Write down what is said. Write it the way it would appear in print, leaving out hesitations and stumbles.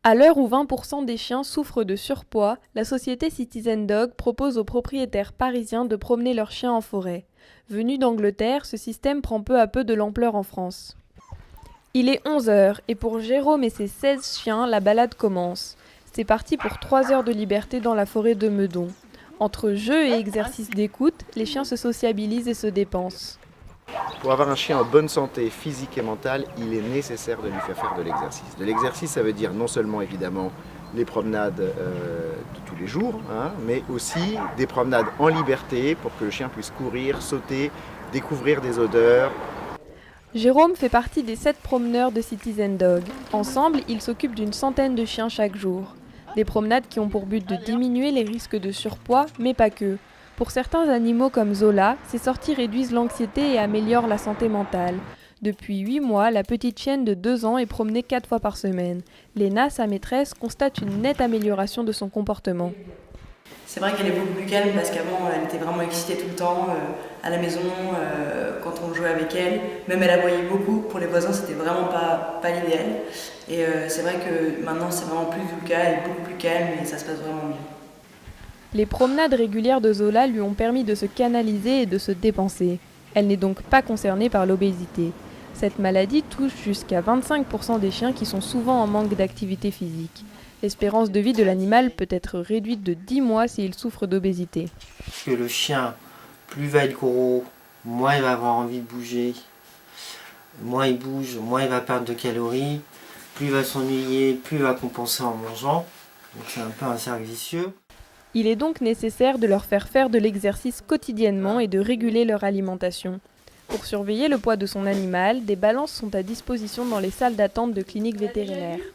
À l'heure où 20% des chiens souffrent de surpoids, la société Citizen Dog propose aux propriétaires parisiens de promener leurs chiens en forêt. Venu d'Angleterre, ce système prend peu à peu de l'ampleur en France. Il est 11 heures et pour Jérôme et ses 16 chiens, la balade commence. C'est parti pour 3 heures de liberté dans la forêt de Meudon. Entre jeux et exercices d'écoute, les chiens se sociabilisent et se dépensent. Pour avoir un chien en bonne santé physique et mentale, il est nécessaire de lui faire de l'exercice. De l'exercice, ça veut dire non seulement évidemment les promenades de tous les jours, mais aussi des promenades en liberté pour que le chien puisse courir, sauter, découvrir des odeurs. Jérôme fait partie des 7 promeneurs de Citizen Dog. Ensemble, ils s'occupent d'une centaine de chiens chaque jour. Des promenades qui ont pour but de diminuer les risques de surpoids, mais pas que. Pour certains animaux comme Zola, ces sorties réduisent l'anxiété et améliorent la santé mentale. Depuis 8 mois, la petite chienne de 2 ans est promenée 4 fois par semaine. Léna, sa maîtresse, constate une nette amélioration de son comportement. C'est vrai qu'elle est beaucoup plus calme parce qu'avant elle était vraiment excitée tout le temps à la maison, quand on jouait avec elle. Même elle aboyait beaucoup, pour les voisins c'était vraiment pas l'idéal. Et c'est vrai que maintenant c'est vraiment plus le cas, elle est beaucoup plus calme et ça se passe vraiment mieux. Les promenades régulières de Zola lui ont permis de se canaliser et de se dépenser. Elle n'est donc pas concernée par l'obésité. Cette maladie touche jusqu'à 25% des chiens qui sont souvent en manque d'activité physique. L'espérance de vie de l'animal peut être réduite de 10 mois s'il souffre d'obésité. Parce que le chien, plus va être gros, moins il va avoir envie de bouger. Moins il bouge, moins il va perdre de calories. Plus il va s'ennuyer, plus il va compenser en mangeant. Donc c'est un peu un cercle vicieux. Il est donc nécessaire de leur faire de l'exercice quotidiennement et de réguler leur alimentation. Pour surveiller le poids de son animal, des balances sont à disposition dans les salles d'attente de cliniques vétérinaires.